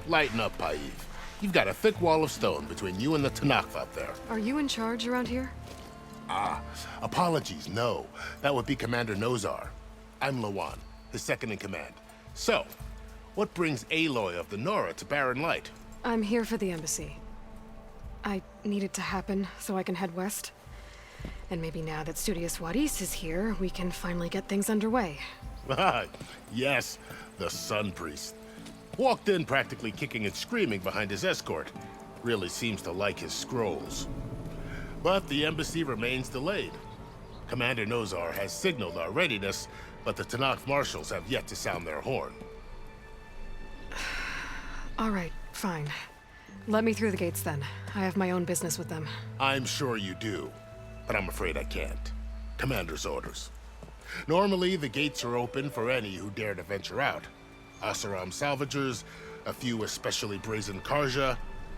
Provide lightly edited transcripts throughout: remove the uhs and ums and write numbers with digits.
Lighten up, Paiv. You've got a thick wall of stone between you and the Tanakh up there. Are you in charge around here? Ah, apologies, no. That would be Commander Nozar. I'm Lawan, his second in command. So, what brings Aloy of the Nora to Barren Light? I'm here for the embassy. I need it to happen so I can head west. And maybe now that Studious Wadis is here, we can finally get things underway. Yes, the Sun Priest. Walked in practically kicking and screaming behind his escort. Really seems to like his scrolls. But the embassy remains delayed. Commander Nozar has signaled our readiness, but the Tanakh marshals have yet to sound their horn. All right, fine. Let me through the gates then. I have my own business with them. I'm sure you do, but I'm afraid I can't. Commander's orders. Normally, the gates are open for any who dare to venture out. Asaram salvagers, a few especially brazen Karja,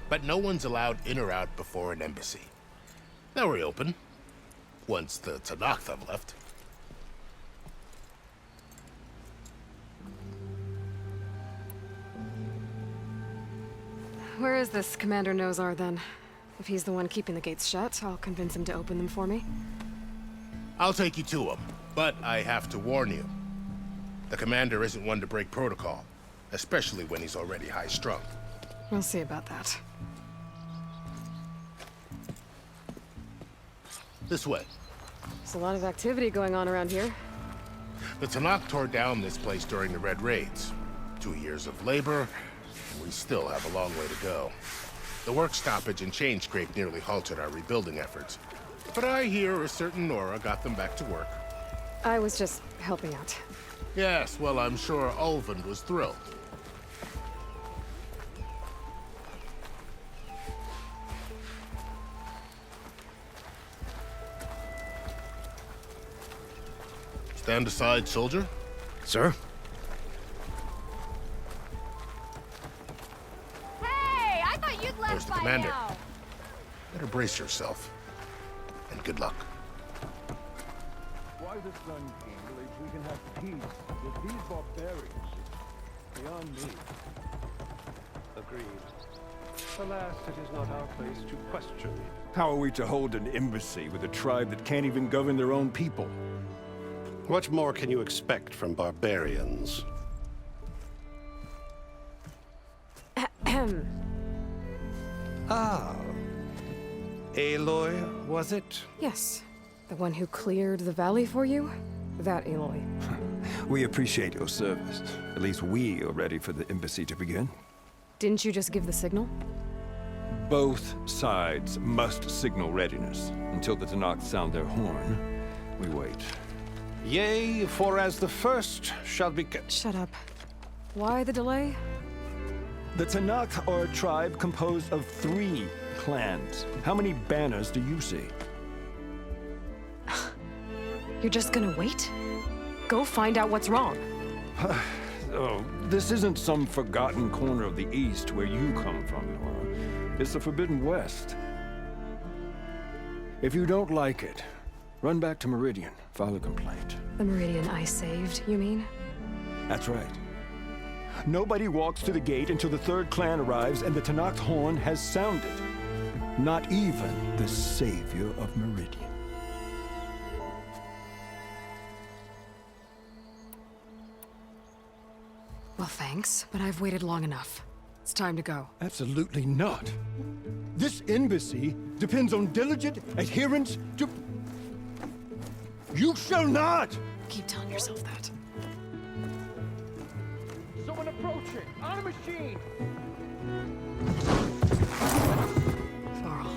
but no one's allowed in or out before an embassy. They'll reopen, once the Tanakh have left. Where is this Commander Nozar then? If he's the one keeping the gates shut, I'll convince him to open them for me. I'll take you to him, but I have to warn you. The commander isn't one to break protocol, especially when he's already high-strung. We'll see about that. This way. There's a lot of activity going on around here. The Tanakh tore down this place during the Red Raids. 2 years of labor, and we still have a long way to go. The work stoppage and chain scrape nearly halted our rebuilding efforts. But I hear a certain Nora got them back to work. I was just helping out. Yes, well, I'm sure Ulvund was thrilled. Stand aside, soldier. Sir? Hey, I thought you'd There's left the by commander. now. Better brace yourself. And good luck. Why the Sun King believes we can have peace with these barbarians is beyond me. Agreed. Alas, it is not our place to question. How are we to hold an embassy with a tribe that can't even govern their own people? What more can you expect from barbarians? Ah. Aloy, was it? Yes. The one who cleared the valley for you? That Aloy. We appreciate your service. At least we are ready for the embassy to begin. Didn't you just give the signal? Both sides must signal readiness. Until the Tanakh sound their horn, we wait. Yea, for as the first shall be... Shut up. Why the delay? The Tanakh are a tribe composed of 3 clans. How many banners do you see? You're just gonna wait? Go find out what's wrong. Oh, this isn't some forgotten corner of the East where you come from, Nora. It's the Forbidden West. If you don't like it, run back to Meridian, file a complaint. The Meridian I saved, you mean? That's right. Nobody walks to the gate until the 3rd clan arrives and the Tanakh horn has sounded. Not even the savior of Meridian. Well, thanks, but I've waited long enough. It's time to go. Absolutely not. This embassy depends on diligent adherence to... You shall not! Keep telling yourself that. Someone approaching! On a machine! Varl.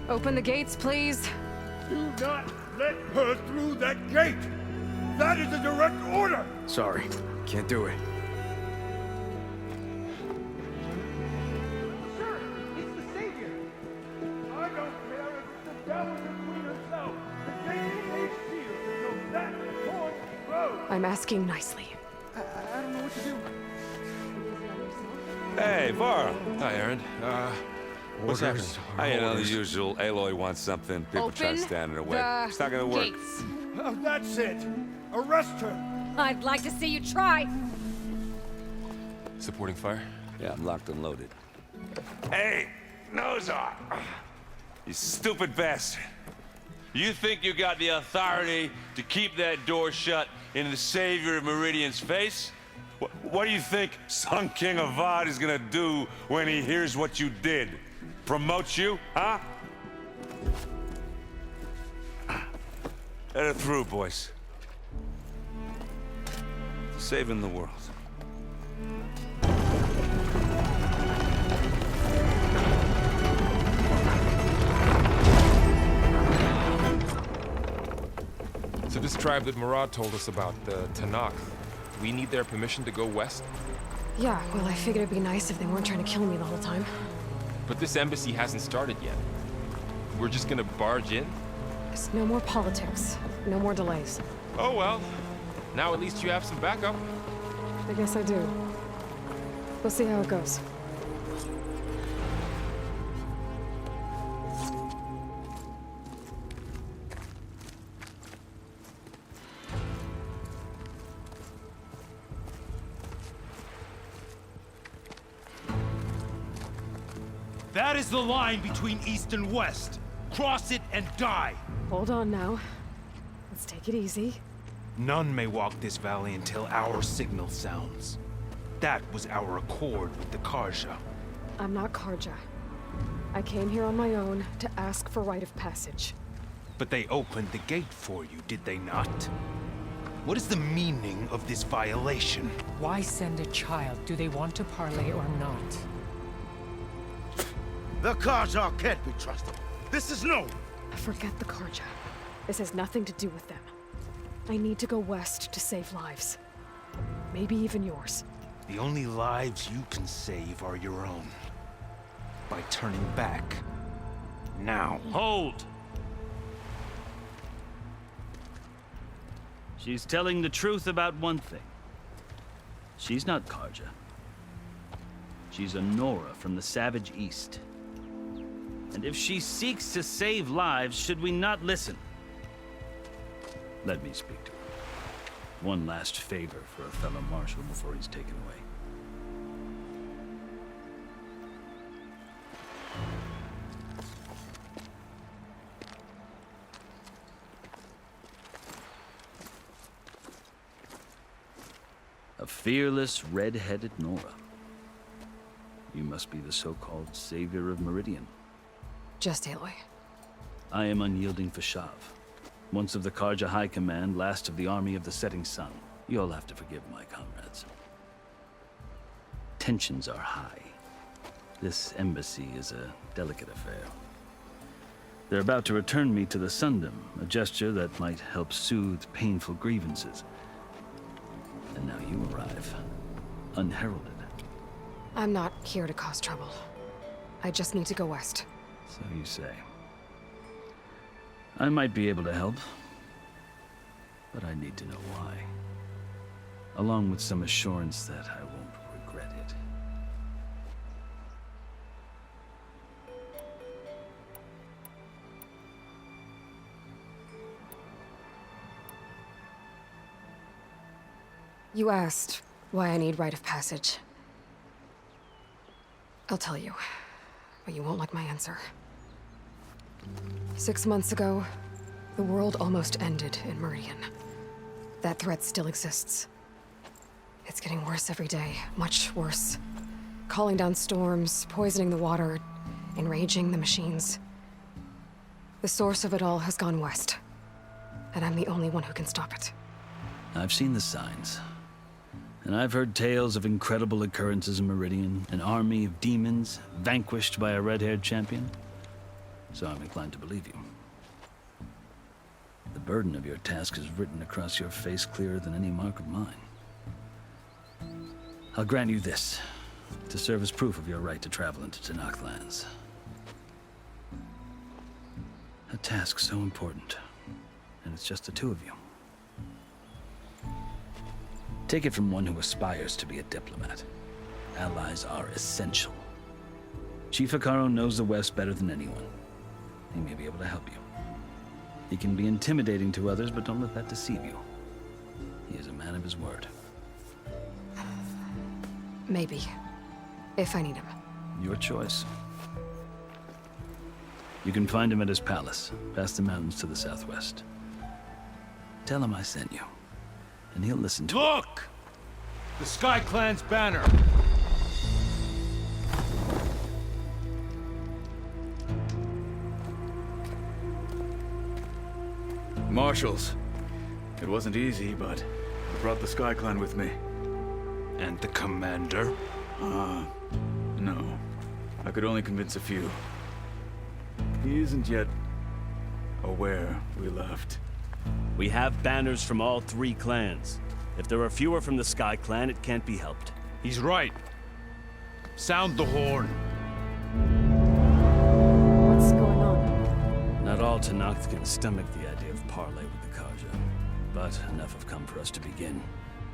Open the gates, please. Do not let her through that gate! That is a direct order! Sorry, can't do it. Sir, it's the savior! I don't care if it's the devil the queen herself! The gate is sealed until that horn grows! I'm asking nicely. I don't know what to do. Hey, Varl. Hi, Aaron. What's happening? The usual. Aloy wants something. People try to Open stand in her way. the It's not gonna work. gates. That's it. Arrest her. I'd like to see you try. Supporting fire? Yeah, I'm locked and loaded. Hey, Nozar! You stupid bastard. You think you got the authority to keep that door shut in the Savior of Meridian's face? What do you think Sun King Avad is gonna do when he hears what you did? Promote you, huh? Let her through, boys. Saving the world. So this tribe that Murad told us about, the Tanakh, we need their permission to go west? Yeah, well, I figured it'd be nice if they weren't trying to kill me the whole time. But this embassy hasn't started yet. We're just gonna barge in? There's no more politics. No more delays. Oh well. Now at least you have some backup. I guess I do. We'll see how it goes. That is the line between East and West. Cross it and die. Hold on now. Let's take it easy. None may walk this valley until our signal sounds. That was our accord with the Karja. I'm not Karja. I came here on my own to ask for rite of passage. But they opened the gate for you, did they not? What is the meaning of this violation? Why send a child? Do they want to parley or not? The Karja can't be trusted. This is known. Forget the Karja. This has nothing to do with them. I need to go west to save lives. Maybe even yours. The only lives you can save are your own. By turning back. Now. Hold! She's telling the truth about one thing. She's not Karja. She's a Nora from the Savage East. And if she seeks to save lives, should we not listen? Let me speak to her. One last favor for a fellow marshal before he's taken away. A fearless, red-headed Nora. You must be the so-called Savior of Meridian. Just Aloy. I am unyielding Fashav. Once of the Karja High Command, last of the Army of the Setting Sun. You'll have to forgive my comrades. Tensions are high. This embassy is a delicate affair. They're about to return me to the Sundom, a gesture that might help soothe painful grievances. And now you arrive, unheralded. I'm not here to cause trouble. I just need to go west. So you say. I might be able to help, but I need to know why. Along with some assurance that I won't regret it. You asked why I need rite of passage. I'll tell you, but you won't like my answer. 6 months ago, the world almost ended in Meridian. That threat still exists. It's getting worse every day, much worse. Calling down storms, poisoning the water, enraging the machines. The source of it all has gone west, and I'm the only one who can stop it. I've seen the signs. And I've heard tales of incredible occurrences in Meridian, an army of demons vanquished by a red-haired champion. So I'm inclined to believe you. The burden of your task is written across your face clearer than any mark of mine. I'll grant you this, to serve as proof of your right to travel into Tanakh lands. A task so important, and it's just the two of you. Take it from one who aspires to be a diplomat. Allies are essential. Chief Hikaru knows the West better than anyone. He may be able to help you. He can be intimidating to others, but don't let that deceive you. He is a man of his word. Maybe. If I need him. Your choice. You can find him at his palace, past the mountains to the southwest. Tell him I sent you, and he'll listen to Look! The Sky Clan's banner! Marshals. It wasn't easy, but I brought the Sky Clan with me. And the commander? No. I could only convince a few. He isn't yet aware we left. We have banners from all 3 clans. If there are fewer from the Sky Clan, it can't be helped. He's right. Sound the horn. What's going on? Not all Tenakth can stomach the idea of parley with the Karja, but enough have come for us to begin.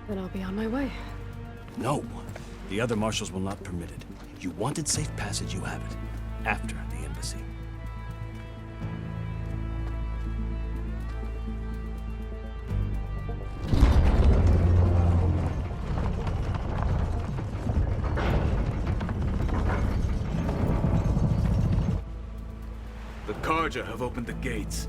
Then I'll be on my way. No. The other marshals will not permit it. You wanted safe passage, you have it. After the embassy. The Karja have opened the gates.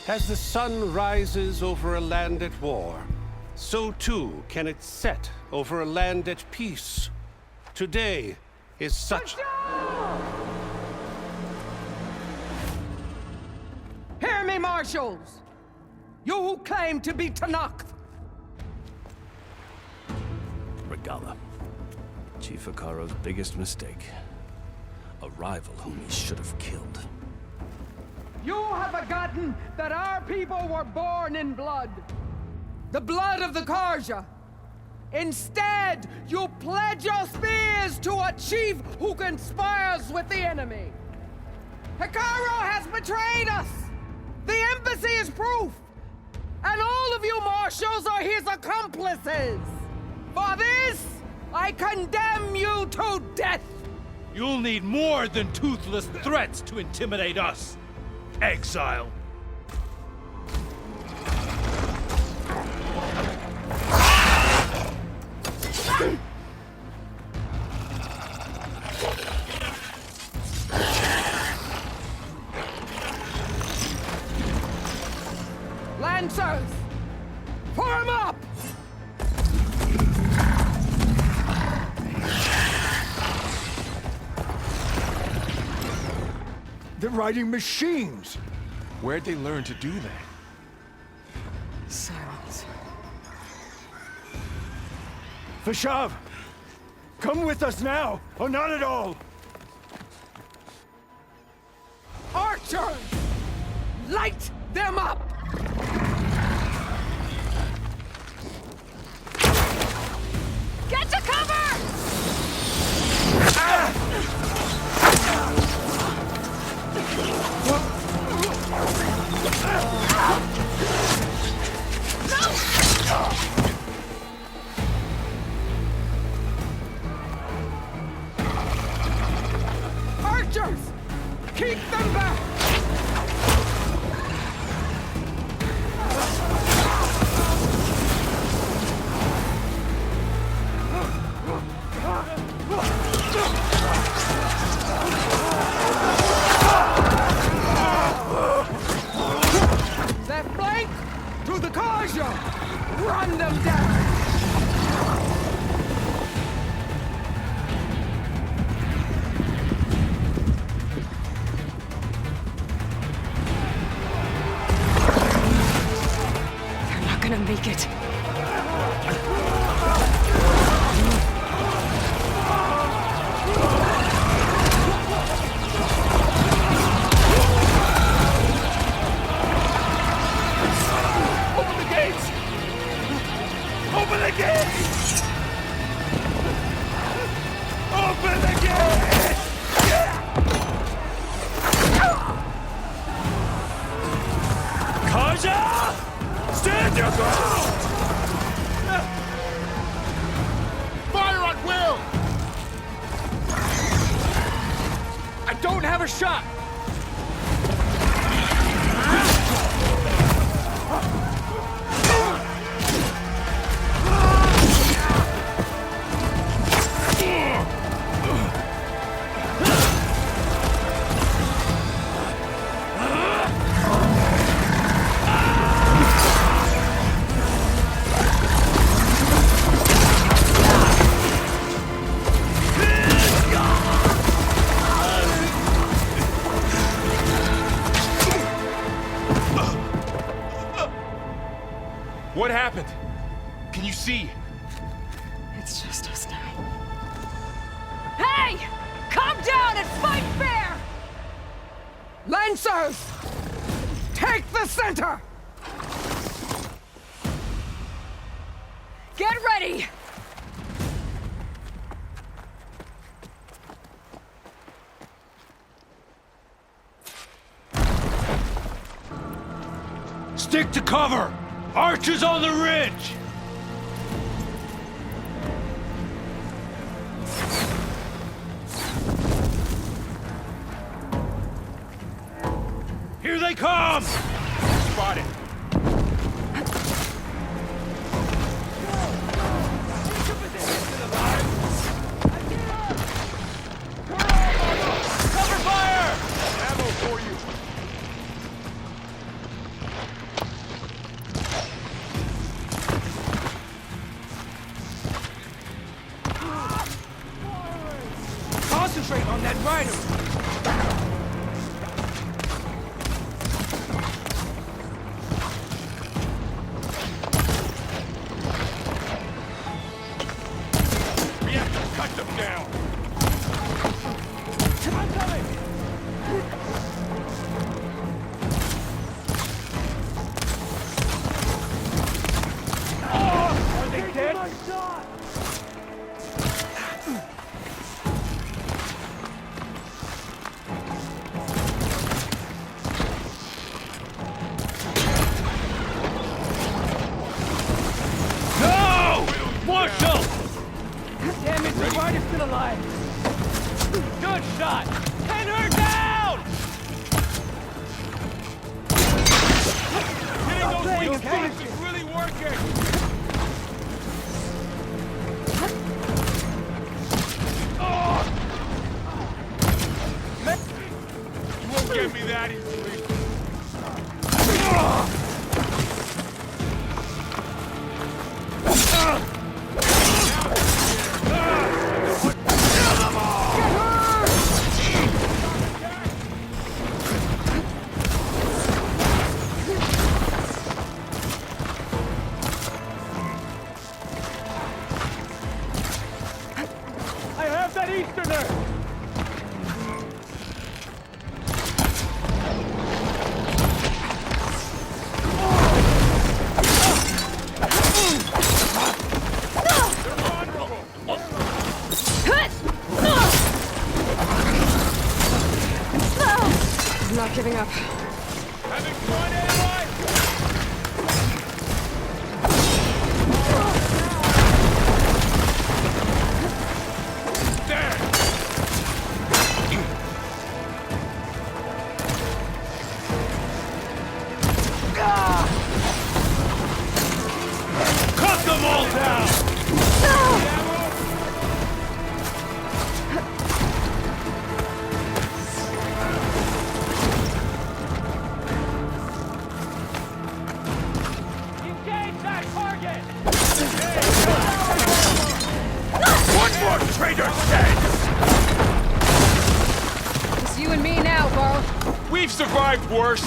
As the sun rises over a land at war, so too can it set over a land at peace. Today is such... Hear me, marshals! You who claim to be Tenakth! Regalla. Chief Hikaru's biggest mistake. A rival whom he should have killed. You have forgotten that our people were born in blood. The blood of the Karja. Instead, you pledge your spears to a chief who conspires with the enemy. Hikaru has betrayed us! The embassy is proof! And all of you marshals are his accomplices! For this, I condemn you to death! You'll need more than toothless threats to intimidate us. Exile. Lancers! Form up! They're riding machines! Where'd they learn to do that? Silence. Vashav! Come with us now, or not at all! Archers! Light them up! Get to cover! Archers! Keep them back! Left flank! To the Karja! Run them down! don't have a shot! What happened? Can you see? It's just us now. Hey! Calm down and fight fair! Lancers! Take the center! Get ready! Stick to cover! Archers on the ridge! Here they come! Spotted. Cover fire! Ammo for you. Concentrate on that rider! We have to cut them down. I'm coming! Are they dead? No! Marshal! Damn it, the rider's still alive! Good shot! Pin her down! Hitting those playing weak spots attention. is really working. You won't get me that easily. I have that Easterner! I'm not giving up. Having fun, Aloy? There! Cut them all down! Engage that target! One more traitor dead! It's you and me now, Carl. We've survived worse.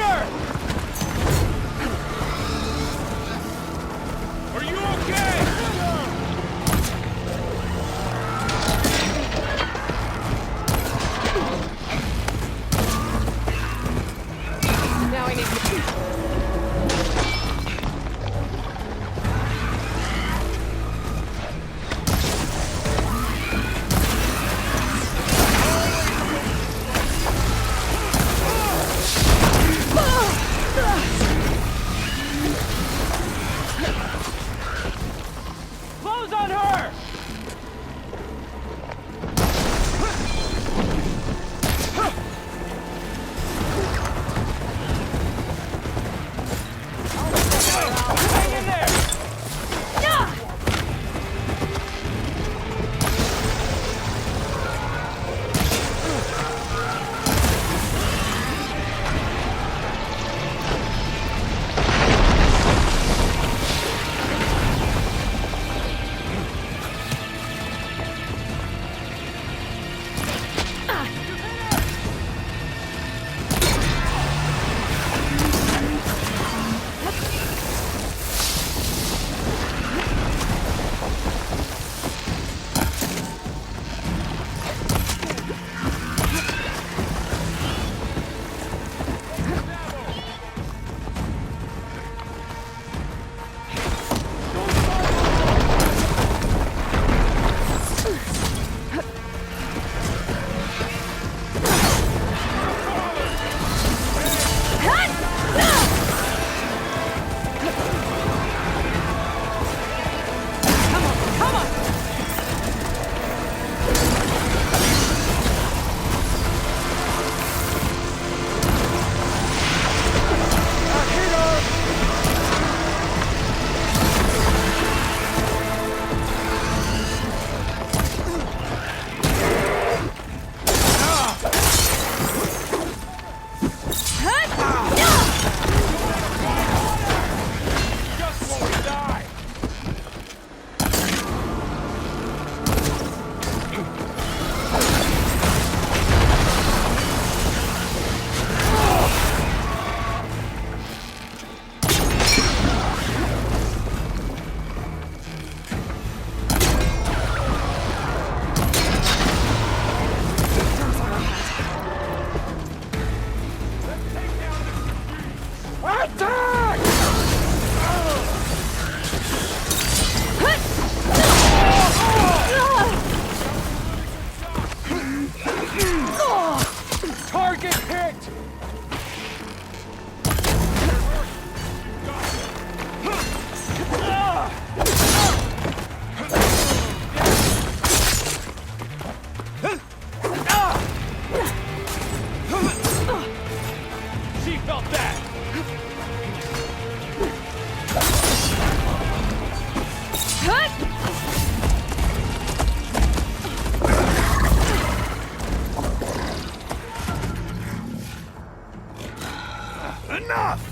Commander! Are you okay? Now I need Close on her! Hang in there! Target hit! She felt that! Enough!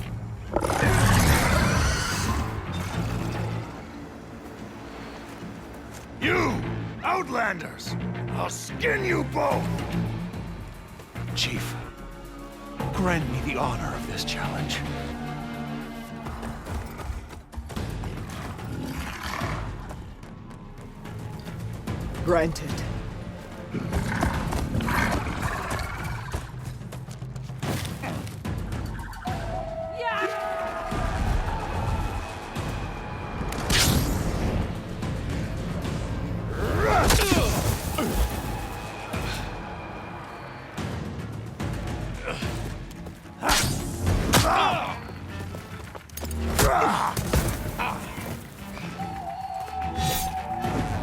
You, Outlanders! I'll skin you both! Chief, grant me the honor of this challenge. Granted.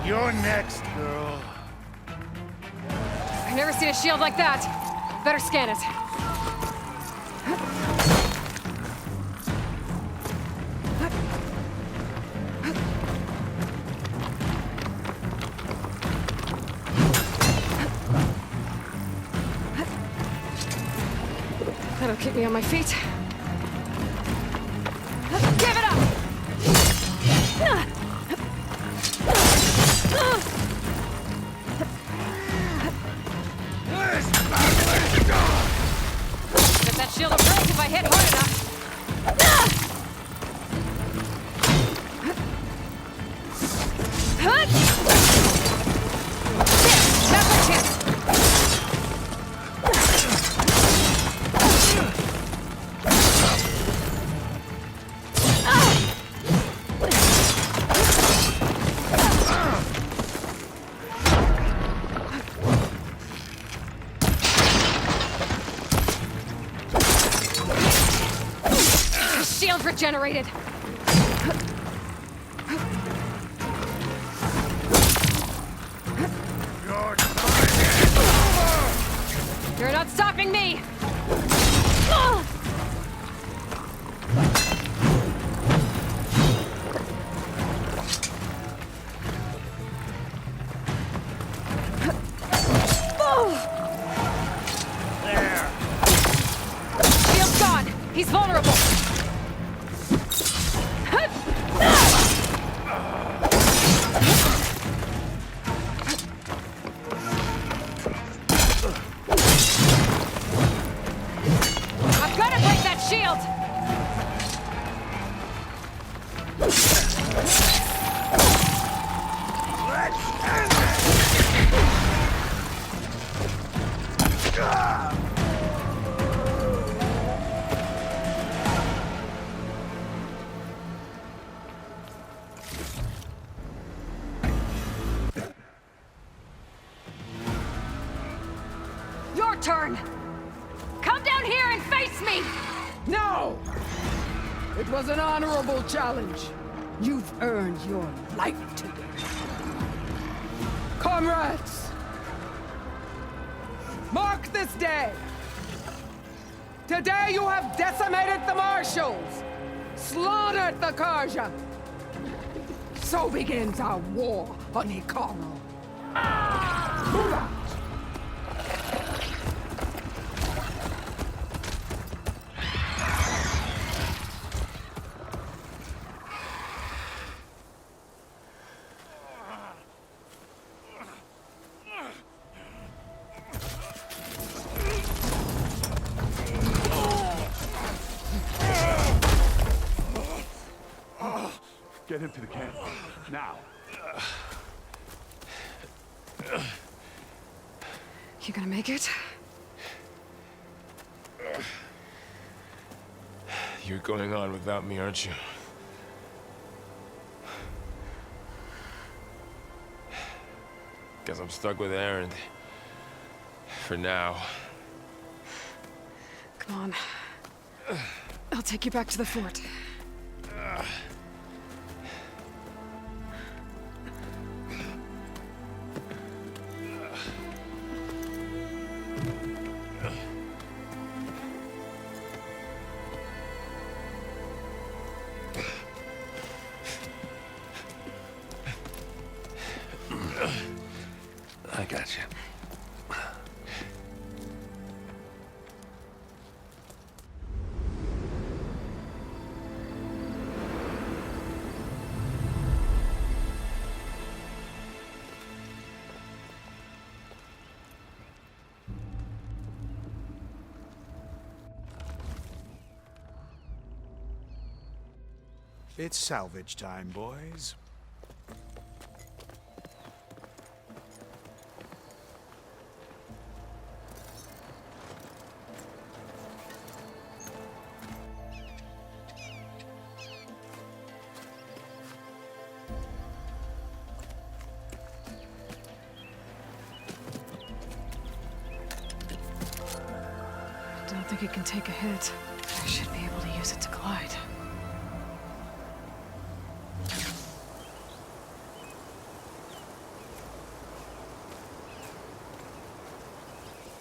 You're next, girl. I've never seen a shield like that. Better scan it. That'll keep me on my feet. Give it up! But that shield will break if I hit hard shield regenerated! You're not stopping me! There! Shield's gone! He's vulnerable! I've got to break that shield! Your turn! Come down here and face me! No! It was an honorable challenge. You've earned your life today. Comrades! Mark this day! Today you have decimated the Marshals! Slaughtered the Karja! So begins our war on Hikaru. Move out! Get him to the camp. Now. You gonna make it? You're going on without me, aren't you? Guess I'm stuck with Aaron. For now. Come on. I'll take you back to the fort. I got you. It's salvage time, boys. I don't think it can take a hit. I should be able to use it to glide.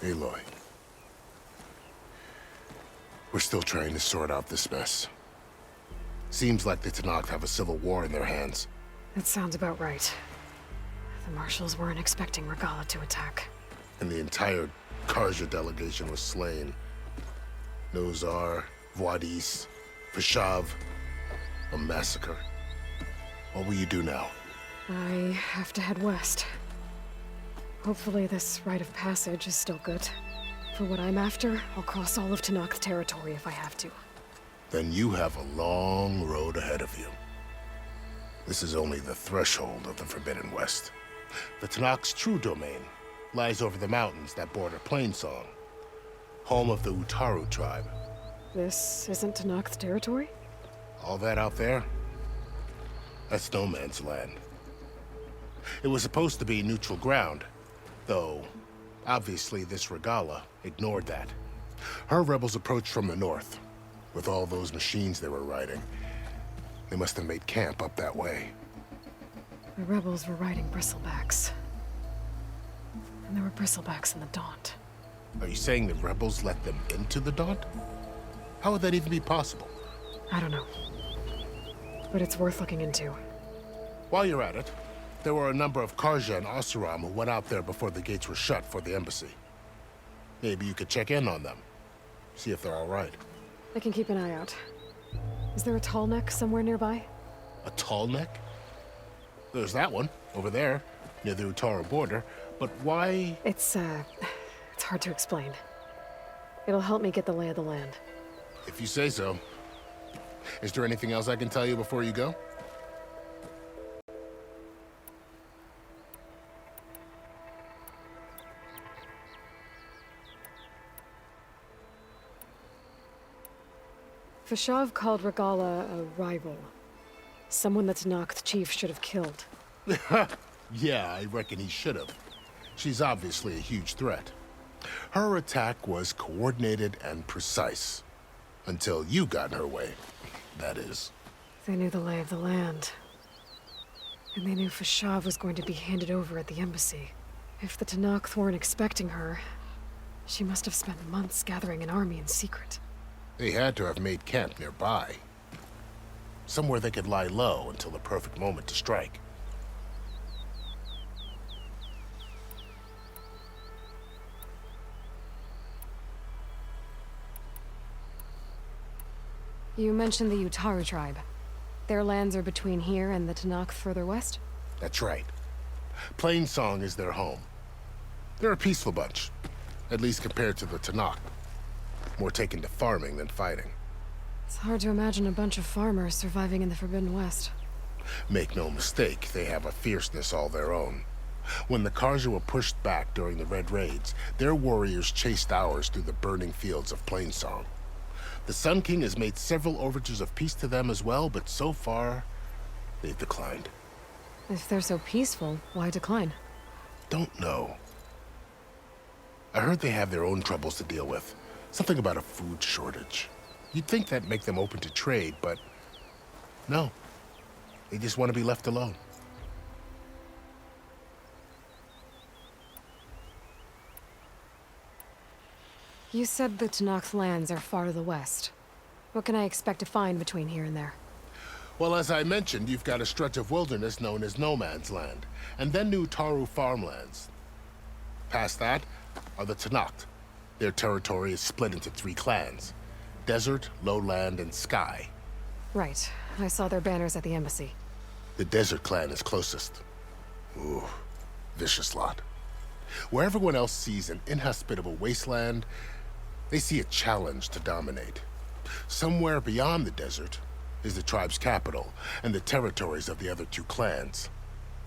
Aloy. We're still trying to sort out this mess. Seems like the Tenakth have a civil war in their hands. That sounds about right. The Marshals weren't expecting Regalla to attack. And the entire Karja delegation was slain. Nozar, Voidis, Vashav. A massacre. What will you do now? I have to head west. Hopefully this rite of passage is still good. For what I'm after, I'll cross all of Tenakth territory if I have to. Then you have a long road ahead of you. This is only the threshold of the Forbidden West. The Tenakth's true domain lies over the mountains that border Plainsong, home of the Utaru tribe. This isn't Tenakth territory? All that out there? That's no man's land. It was supposed to be neutral ground, though obviously this Regalla ignored that. Her rebels approached from the north, With all those machines they were riding, they must have made camp up that way. The rebels were riding bristlebacks. And there were bristlebacks in the Daunt. Are you saying the rebels let them into the Daunt? How would that even be possible? I don't know. But it's worth looking into. While you're at it, there were a number of Karja and Oseram who went out there before the gates were shut for the embassy. Maybe you could check in on them. See if they're all right. I can keep an eye out. Is there a tall neck somewhere nearby? A tall neck? There's that one, over there, near the Utaru border. But why? It's hard to explain. It'll help me get the lay of the land. If you say so. Is there anything else I can tell you before you go? Fashav called Regalla a rival. Someone that Tanakh chief should have killed. Yeah, I reckon he should have. She's obviously a huge threat. Her attack was coordinated and precise. Until you got in her way, that is. They knew the lay of the land. And they knew Fashav was going to be handed over at the embassy. If the Tanakh weren't expecting her, she must have spent months gathering an army in secret. They had to have made camp nearby. Somewhere they could lie low until the perfect moment to strike. You mentioned the Utaru tribe. Their lands are between here and the Tanakh further west? That's right. Plainsong is their home. They're a peaceful bunch, at least compared to the Tanakh. More taken to farming than fighting. It's hard to imagine a bunch of farmers surviving in the Forbidden West. Make no mistake, they have a fierceness all their own. When the Karja were pushed back during the Red Raids, their warriors chased ours through the burning fields of Plainsong. The Sun King has made several overtures of peace to them as well, but so far, they've declined. If they're so peaceful, why decline? Don't know. I heard they have their own troubles to deal with. Something about a food shortage. You'd think that'd make them open to trade, but no. They just want to be left alone. You said the Tanakh lands are far to the west. What can I expect to find between here and there? Well, as I mentioned, you've got a stretch of wilderness known as No Man's Land, and then New Taru farmlands. Past that are the Tanakh. Their territory is split into 3 clans: Desert, Lowland, and Sky. Right. I saw their banners at the embassy. The Desert clan is closest. Ooh, vicious lot. Where everyone else sees an inhospitable wasteland, they see a challenge to dominate. Somewhere beyond the desert is the tribe's capital and the territories of the other 2 clans.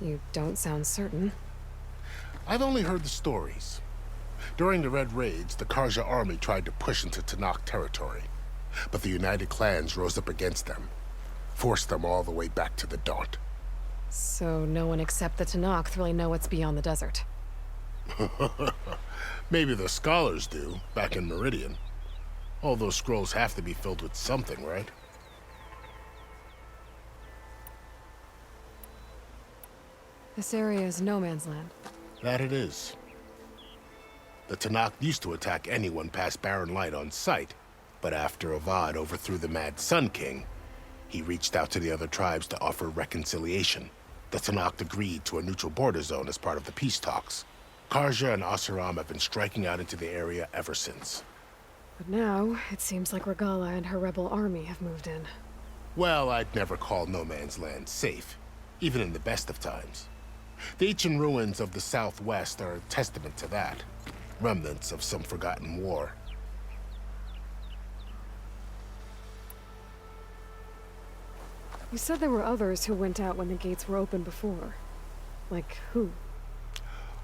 You don't sound certain. I've only heard the stories. During the Red Raids, the Karja army tried to push into Tanakh territory, but the united clans rose up against them, forced them all the way back to the Daunt. So no one except the Tanakh really know what's beyond the desert. Maybe the scholars do, back in Meridian. All those scrolls have to be filled with something, right? This area is no man's land. That it is. The Tanakh used to attack anyone past Barren Light on sight, but after Avad overthrew the Mad Sun King, he reached out to the other tribes to offer reconciliation. The Tanakh agreed to a neutral border zone as part of the peace talks. Karja and Oseram have been striking out into the area ever since. But now, it seems like Regalla and her rebel army have moved in. Well, I'd never call No Man's Land safe, even in the best of times. The ancient ruins of the Southwest are a testament to that. Remnants of some forgotten war. You said there were others who went out when the gates were open before. Like who?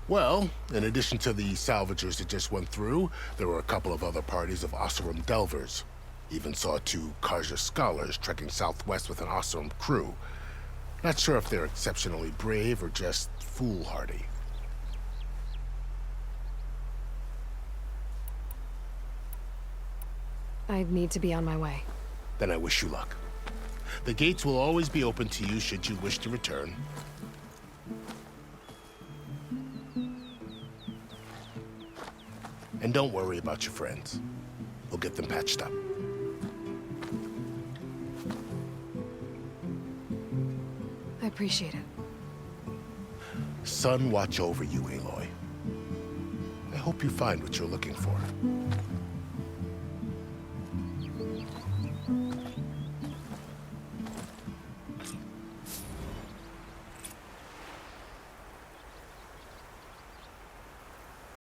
Well, in addition to the salvagers that just went through, there were a couple of other parties of Oseram delvers. Even saw 2 Karja scholars trekking southwest with an Oseram crew. Not sure if they're exceptionally brave or just foolhardy. I need to be on my way. Then I wish you luck. The gates will always be open to you should you wish to return. And don't worry about your friends. We'll get them patched up. I appreciate it. Sun watch over you, Aloy. I hope you find what you're looking for.